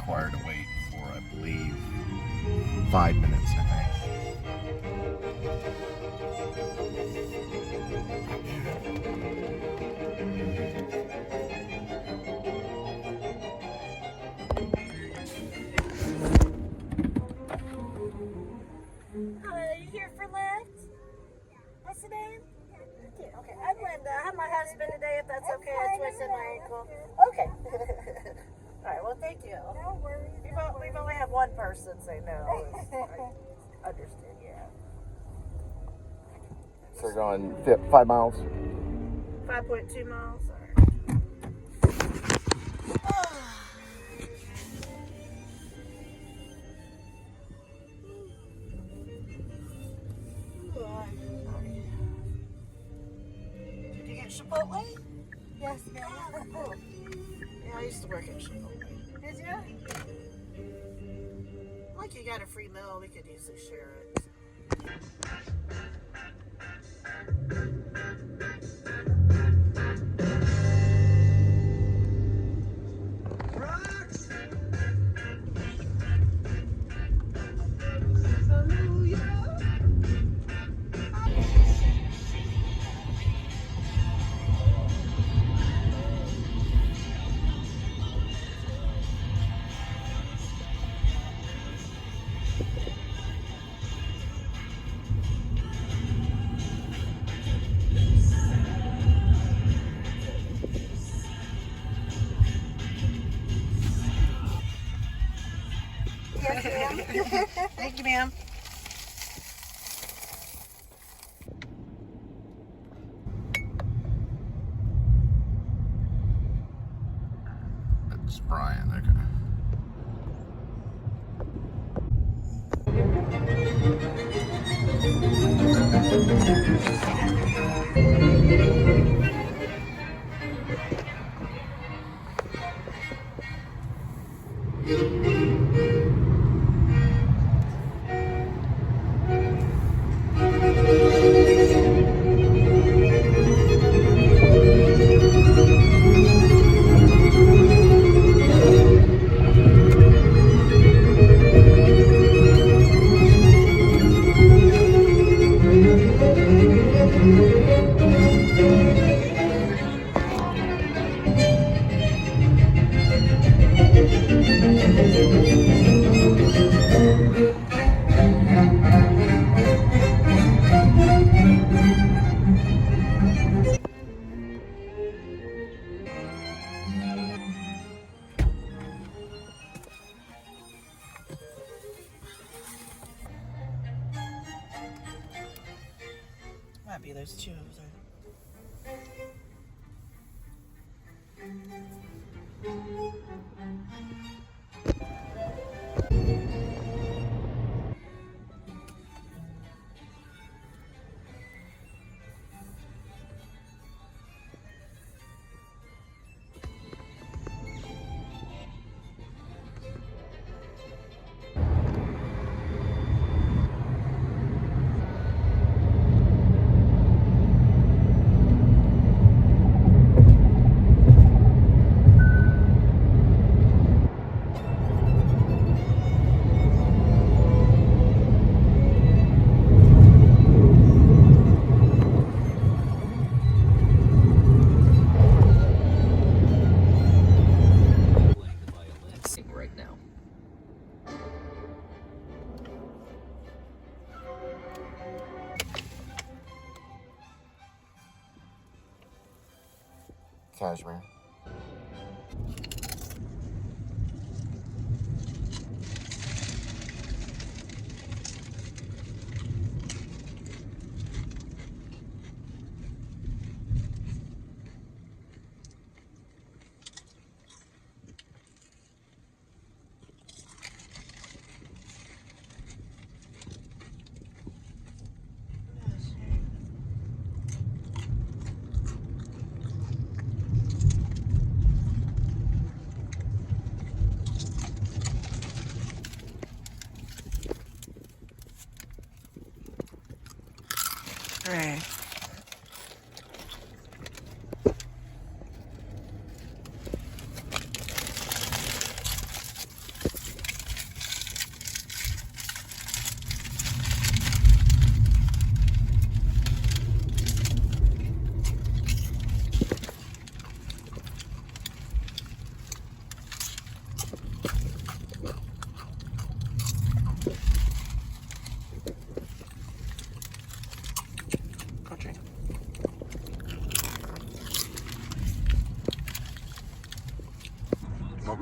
required to wait for, I believe, 5 minutes, I think. Are you here for lunch? What's the name? Okay, I'm Linda. I'm my husband today, if that's okay. I twisted my ankle. Okay. All right, well, thank you. No worries. We've only had one person say no. I understand, yeah. So we're going 5 miles. 5.2 miles. All right. Did you get Chipotle? Yes, ma'am. Yeah, I used to work at Chipotle. Did you? Like you got a free meal, we could easily share it. Yes, ma'am. Thank you, ma'am. That's Brian, okay. Might be those two over there. Right now. Cashmere. Right.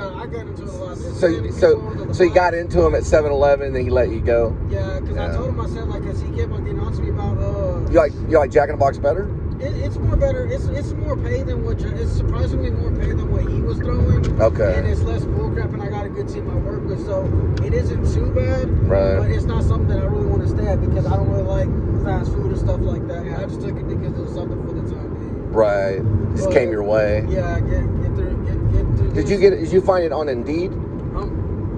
I got into it a lot. So you got into him at 7-Eleven, and then he let you go. Yeah, because I told him, I said, like, because he kept on getting on to me about. You like Jack in the Box better? It's more better. It's more pay than what. It's surprisingly more pay than what he was throwing. Okay. And it's less bullcrap, and I got a good team I work with, so it isn't too bad. Right. But it's not something that I really want to stay at because I don't really like fast food and stuff like that. I just took it because it was something for the time being. Right. Just came your way. Yeah. Get through. Did you find it on Indeed?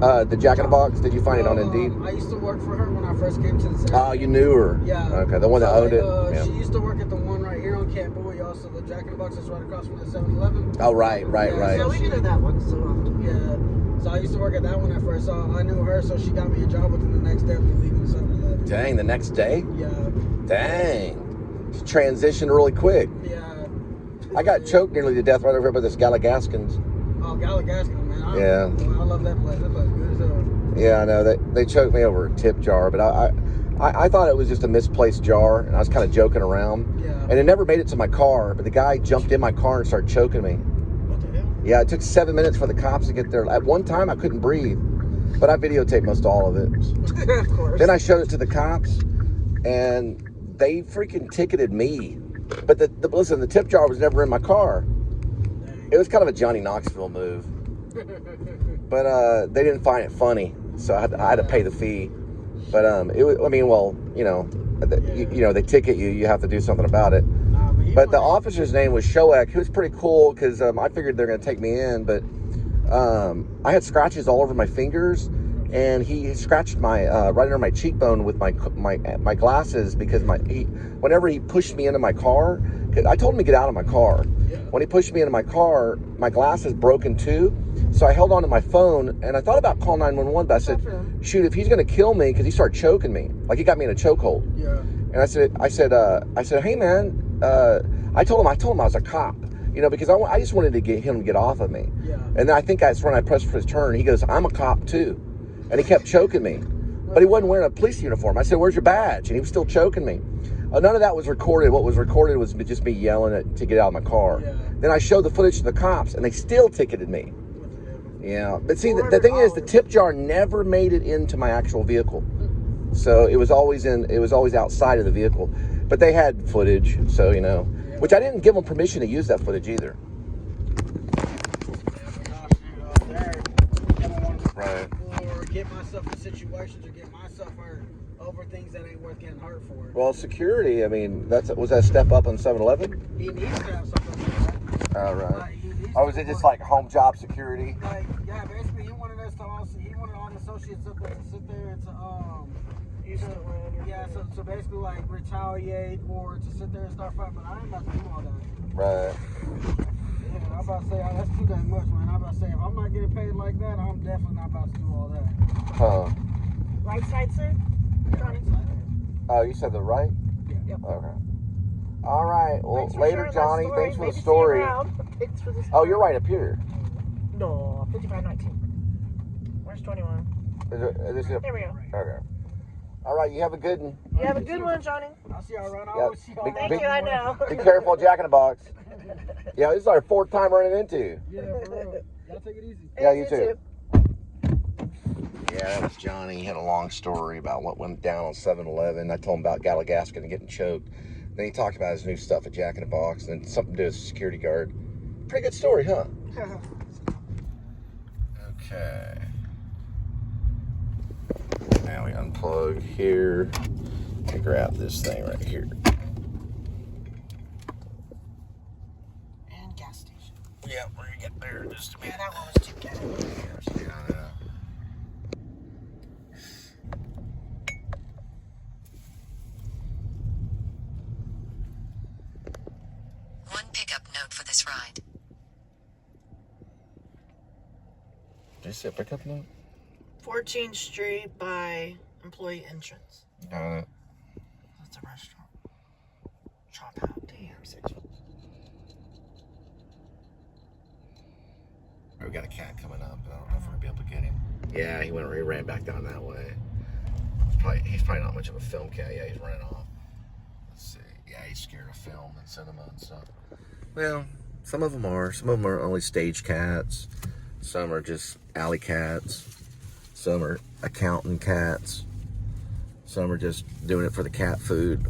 The Jack in the Box. Did you find it on Indeed? I used to work for her when I first came to the city. Oh, you knew her. Yeah. Okay, the one that owned it. Yeah. She used to work at the one right here on Camp Bowie, also the Jack in the Box is right across from the 7-Eleven. Oh, right. Yeah, we did that one so often. Yeah. So I used to work at that one at first. So I knew her, so she got me a job within the next day after leaving the 7-Eleven. Dang, the next day? Yeah. Dang. She transitioned really quick. Yeah. I got choked nearly to death right over here by this Galligaskins. Oh, Galligaskin, man. Yeah. I love that place. That place is good as hell. Yeah, I know. They choked me over a tip jar, but I thought it was just a misplaced jar, and I was kind of joking around. Yeah. And it never made it to my car, but the guy jumped in my car and started choking me. What the hell? Yeah, it took 7 minutes for the cops to get there. At one time, I couldn't breathe, but I videotaped most all of it. Of course. Then I showed it to the cops, and they freaking ticketed me. But listen, the tip jar was never in my car. It was kind of a Johnny Knoxville move. But they didn't find it funny, so I had to pay the fee. But it was, I mean, well, you know, they ticket you, you have to do something about it. But the officer's name was Shoek. He was pretty cool because I figured they're going to take me in, but I had scratches all over my fingers, and he scratched my right under my cheekbone with my glasses because whenever he pushed me into my car, I told him to get out of my car. Yeah. When he pushed me into my car, my glasses broke in two, so I held onto my phone, and I thought about calling 911, but I said, shoot, if he's going to kill me, because he started choking me, like he got me in a chokehold. Yeah. And I said, hey man, I told him I was a cop, you know, because I just wanted to get him to get off of me. Yeah. And then I think that's when I pressed for his turn. He goes, I'm a cop too, and he kept choking me, but he wasn't wearing a police uniform. I said, where's your badge? And he was still choking me. None of that was recorded. What was recorded was just me yelling to get out of my car. Yeah. Then I showed the footage to the cops, and they still ticketed me. Yeah, but see, the thing is, the tip jar never made it into my actual vehicle, so it was always outside of the vehicle. But they had footage, so you know, which I didn't give them permission to use that footage either. Right. Or get myself in situations or get myself hurt over things that ain't worth getting hurt for. Well, security. I mean, was that a step up on 7-Eleven? He needs to have something like that. Oh, right. Or was it just like home job security? Like, yeah, basically he wanted us to also, he wanted all the associates up there to sit there and so basically like retaliate or to sit there and start fighting, but I ain't about to do all that. Right. Yeah, I'm about to say, that's too damn much, man. I'm about to say, if I'm not getting paid like that, I'm definitely not about to do all that. Huh. Right side, sir? Johnny? Oh, you said the right? Yeah. Yep. Okay. All right. Well, Thanks for later, sharing that Johnny. story. Thanks for Maybe the see you story. around. Thanks for the Oh, story. you're right up here. No, 5519. Where's 21? Is it? There we go. Okay. All right. You have a good one. You have a good one, Johnny. I'll see y'all around. Yeah. I'll see y'all around. Thank you, I know. Be careful, Jack in the Box. Yeah, this is our fourth time running into you. Yeah, for real. Y'all take it easy. Yeah, you too. Yeah, that was Johnny. He had a long story about what went down on 7-Eleven. I told him about Galligaskin and getting choked. Then he talked about his new stuff at Jack in the Box and then something to do with a security guard. Pretty good story, huh? Okay. Now we unplug here and grab this thing right here. And gas station. Yeah, we're gonna get there in just a minute. Yeah, that one was too good. Yeah, I know. One pickup note for this ride. Did you say a pickup note? 14th Street by Employee Entrance. Got it. That's a restaurant. Chop out. Damn, 6 foot. We got a cat coming up, but I don't know if we're gonna be able to get him. Yeah, he ran back down that way. He's probably not much of a film cat. Yeah, he's running off. Let's see. Yeah, he's scared of film and cinema and stuff. Well, some of them are. Some of them are only stage cats. Some are just alley cats. Some are accountant cats. Some are just doing it for the cat food.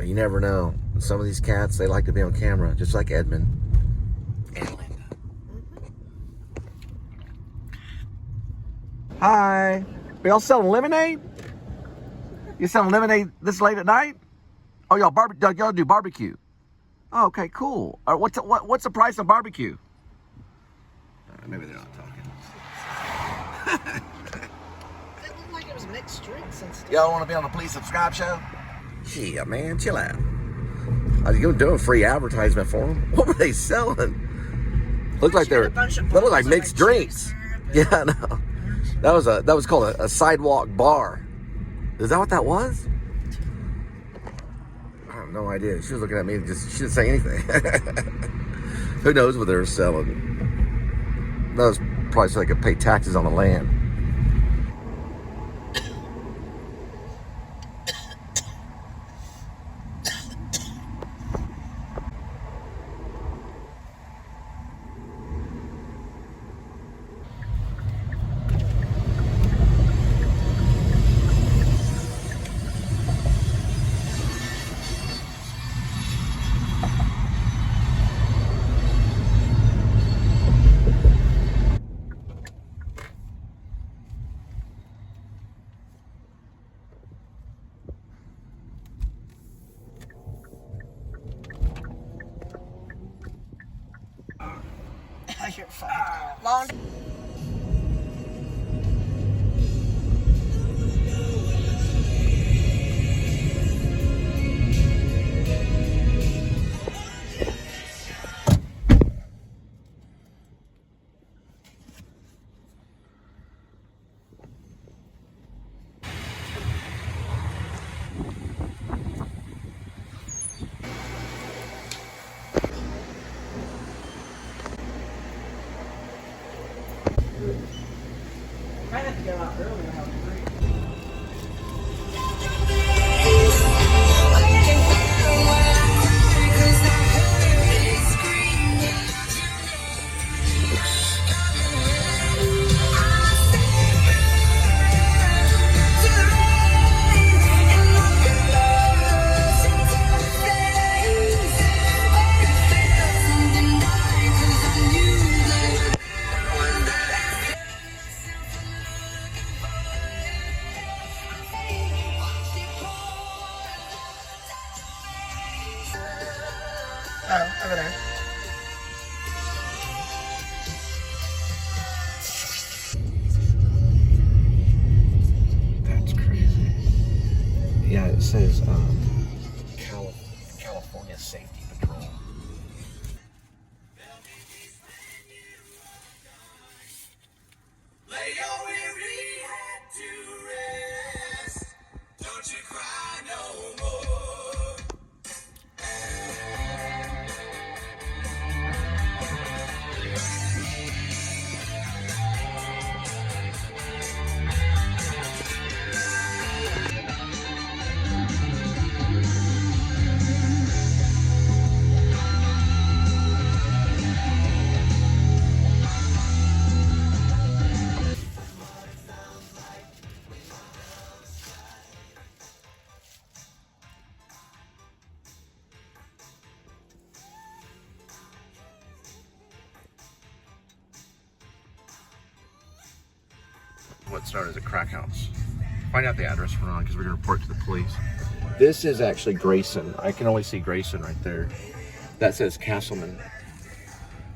You never know. And some of these cats, they like to be on camera, just like Edmund and Linda. Hi. Are y'all selling lemonade? You selling lemonade this late at night? Oh, y'all do barbecue. Oh, okay, cool. What's the price of barbecue? Maybe they're not talking. It looked like it was mixed drinks and stuff. Y'all want to be on the Please Subscribe show? Yeah, man, chill out. Are you doing free advertisement for them? What were they selling? Looked like they look like mixed drinks. Yeah, I know. That was called a sidewalk bar. Is that what that was? I have no idea. She was looking at me and she didn't say anything. Who knows what they were selling? That was probably so they could pay taxes on the land. You're fine. Long. Might have to go out earlier. How Oh, over there. That's crazy. Yeah, it says California Safety Patrol. Lay your weary head to rest. Don't you cry no more. What's known as a crack house. Find out the address we're on because we're going to report to the police. This is actually Grayson. I can only see Grayson right there. That says Castleman.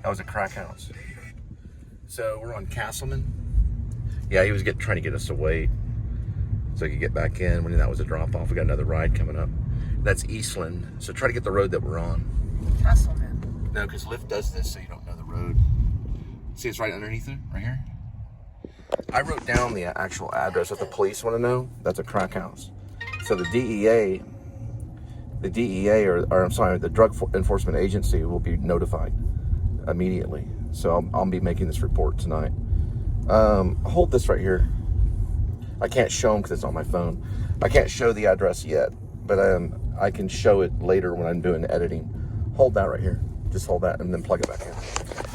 That was a crack house. So we're on Castleman. Yeah, he was trying to get us to wait so he could get back in. When that was a drop off, we got another ride coming up. That's Eastland. So try to get the road that we're on. Castleman. No, because Lyft does this so you don't know the road. See, it's right underneath it, right here. I wrote down the actual address if the police want to know. That's a crack house. So the DEA, or I'm sorry, the Drug Enforcement Agency will be notified immediately. So I'll be making this report tonight. Hold this right here. I can't show them because it's on my phone. I can't show the address yet, but I can show it later when I'm doing the editing. Hold that right here. Just hold that and then plug it back in.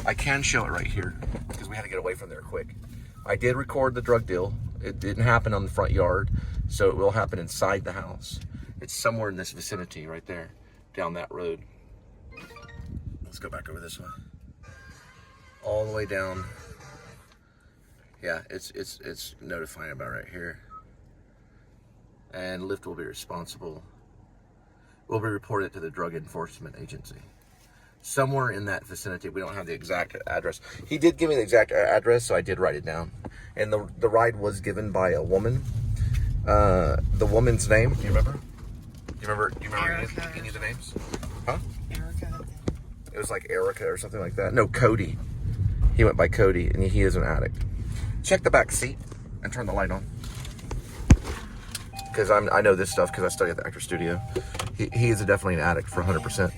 I can show it right here because we had to get away from there quick. I did record the drug deal. It didn't happen on the front yard, so it will happen inside the house. It's somewhere in this vicinity right there, down that road. Let's go back over this way. All the way down. Yeah, it's notifying about right here. And Lyft will be responsible. Will be reported to the Drug Enforcement Agency. Somewhere in that vicinity. We don't have the exact address. He did give me the exact address, so I did write it down. And the ride was given by a woman. The woman's name, do you remember? Do you remember any of the names? Huh? Erica. It was like Erica or something like that. No, Cody. He went by Cody, and he is an addict. Check the back seat and turn the light on. Because I know this stuff because I study at the actor studio. He is definitely an addict for 100%.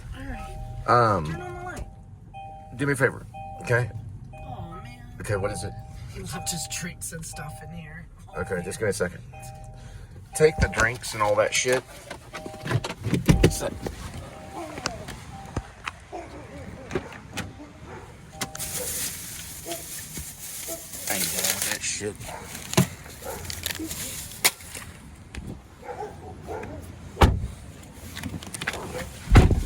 All right. Turn on the light. Do me a favor, okay? Oh, man. Okay, what is it? He left his drinks and stuff in here. Okay, just give me a second. Take the drinks and all that shit. Set. I ain't done all that shit.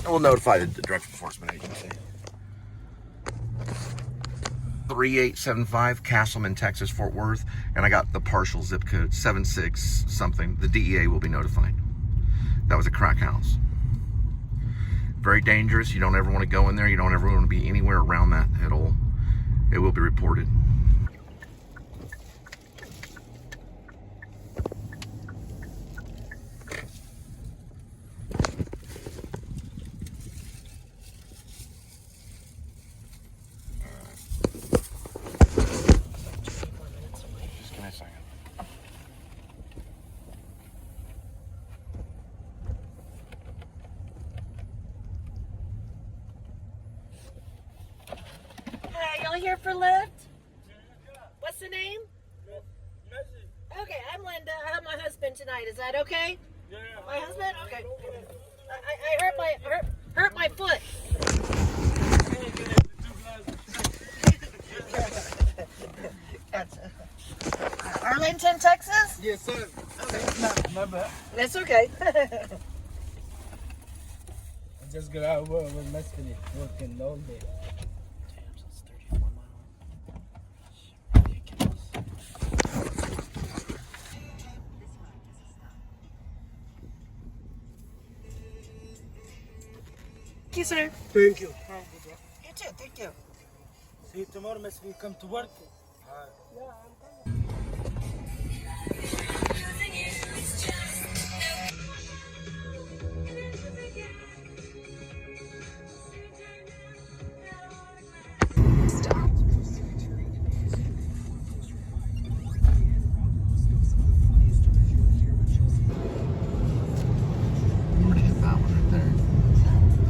I will notify the Drug Enforcement Agency. 3875 Castleman, Texas, Fort Worth, and I got the partial zip code 76 something. The DEA will be notified. That was a crack house. Very dangerous. You don't ever want to go in there. You don't ever want to be anywhere around that at all. It will be reported. Y'all here for Lyft? What's the name? Okay, I'm Linda. I have my husband tonight. Is that okay? Yeah. My husband? Okay. I hurt my foot. Arlington, Texas? Yes, sir. Okay. My bad. That's okay. I just got out of work. I was messing working all day. Thank you, sir. Thank you. You too. Thank you. See you tomorrow, miss. We come to work.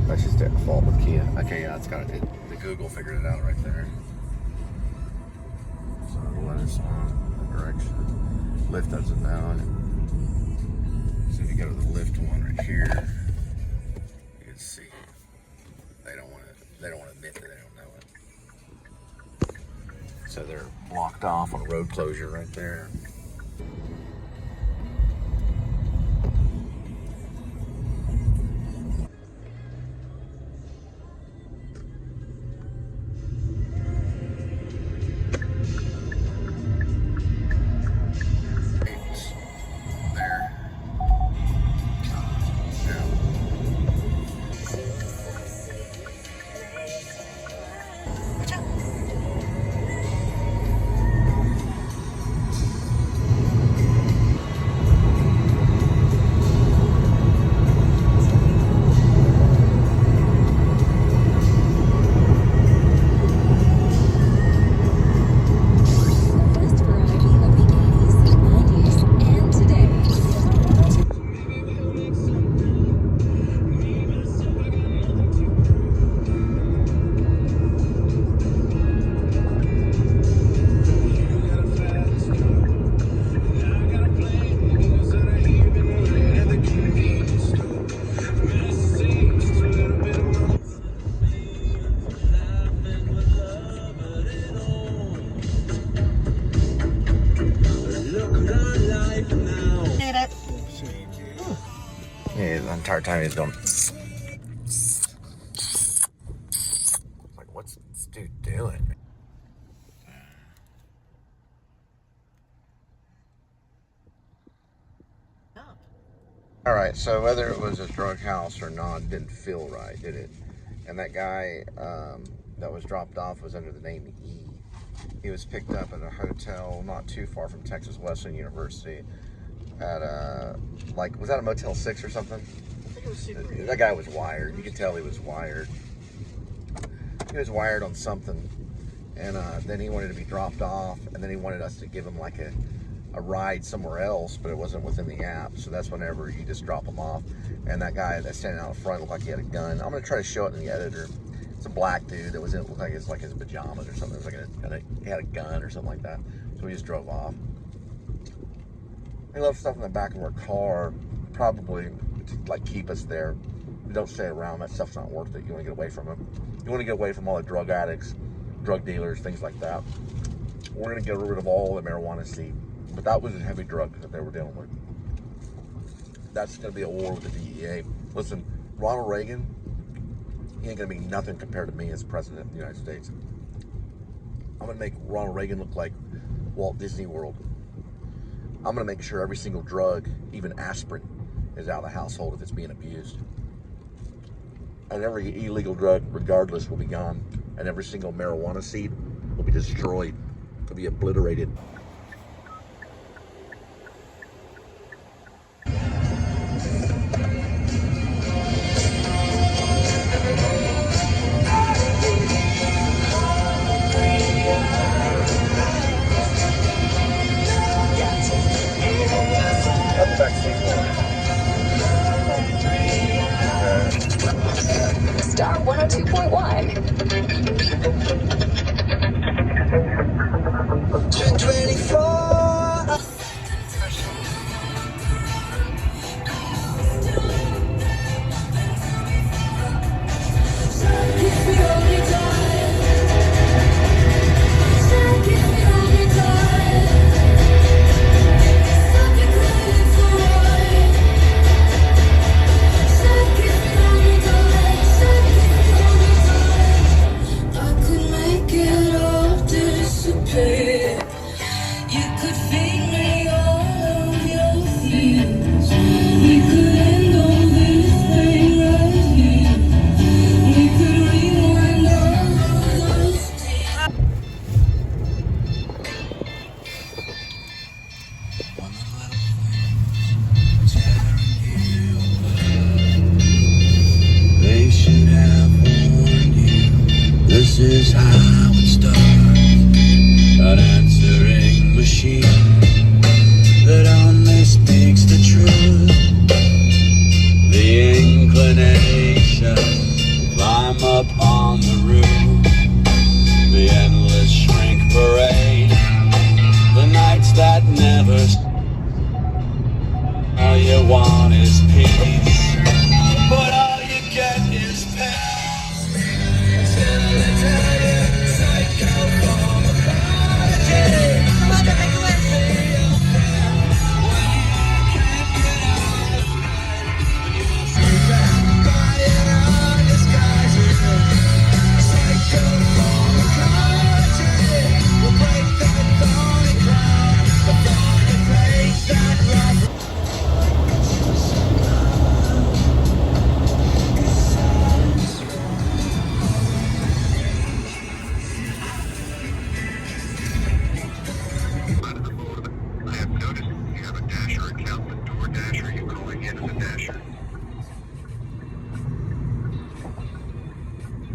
That's just a fault with Kia. Okay, yeah, it's got it. The Google figured it out right there. So let us on the direction. Lift does it down. So if you go to the lift one right here, you can see they don't want to admit that they don't know it. So they're blocked off on a road closure right there. hard time is going. Like, what's this dude doing? All right, so whether it was a drug house or not, it didn't feel right, did it? And that guy that was dropped off was under the name E. He was picked up at a hotel not too far from Texas Wesleyan University at like, was that a Motel 6 or something? I think it was Super 8. That guy was wired. You could tell he was wired. He was wired on something. And then he wanted to be dropped off, and then he wanted us to give him like a ride somewhere else, but it wasn't within the app. So that's whenever you just drop him off. And that guy that's standing out in front looked like he had a gun. I'm gonna try to show it in the editor. It's a black dude that was in, looked like it's like his pajamas or something. It was like he had a gun or something like that. So we just drove off. We left stuff in the back of our car, probably to like keep us there. We don't stay around. That stuff's not worth it. You want to get away from them. You want to get away from all the drug addicts, drug dealers, things like that. We're gonna get rid of all the marijuana seed. But that was a heavy drug that they were dealing with. That's going to be a war with the DEA. Listen, Ronald Reagan, he ain't going to be nothing compared to me as president of the United States. I'm going to make Ronald Reagan look like Walt Disney World. I'm going to make sure every single drug, even aspirin, is out of the household if it's being abused. And every illegal drug, regardless, will be gone. And every single marijuana seed will be destroyed. It'll be obliterated. Star 102.1. 24. This is how it starts. An answering machine that only speaks the truth. The inclination, climb up on the roof. The endless shrink parade. The nights that never. All you want is peace, but all you get is pain.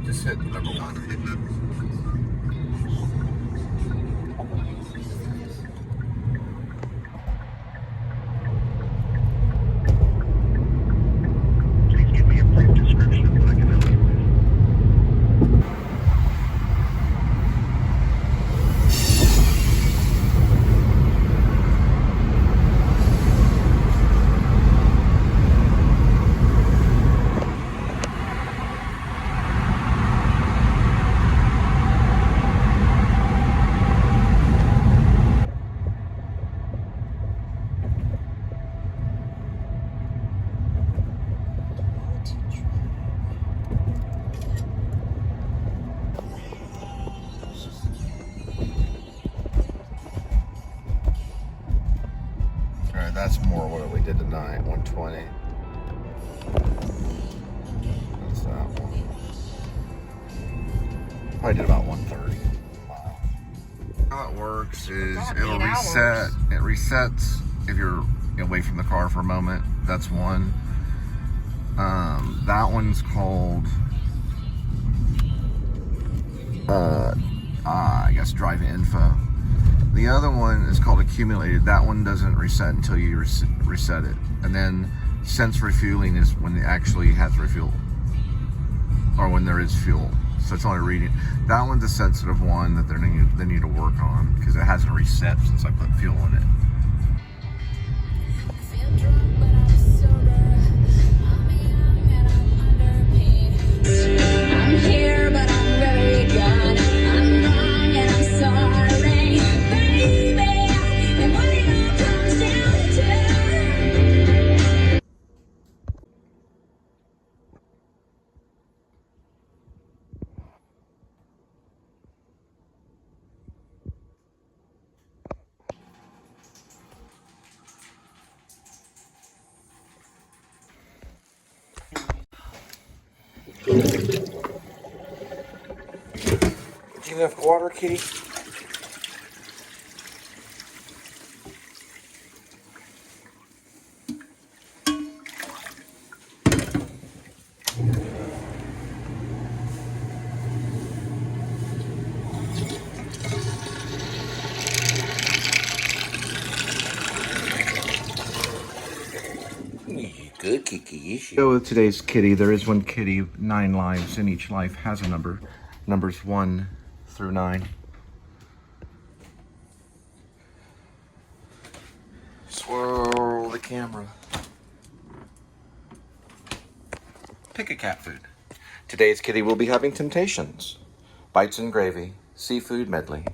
Just hit number 1. Please give me a brief description of what I can help you with. That's more what we did tonight, 120. That's that one. Probably did about 130 miles. How it works is it'll reset. It resets if you're away from the car for a moment. That's one. That one's called I guess drive info. The other one is called accumulated. That one doesn't reset until you reset it. And then sense refueling is when it actually has refuel, or when there is fuel. So it's only reading. That one's a sensitive one that they need to work on because it hasn't reset since I put fuel in it. I'm here, but I'm really gone. I'm wrong and I'm sorry, baby. And what it all comes down to. Enough water, kitty? Good kitty. Go with today's kitty. There is one kitty, 9 lives, and each life has a number. Numbers 1 through 9. Swirl the camera. Pick a cat food. Today's kitty will be having Temptations, bites and gravy, seafood medley.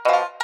dun.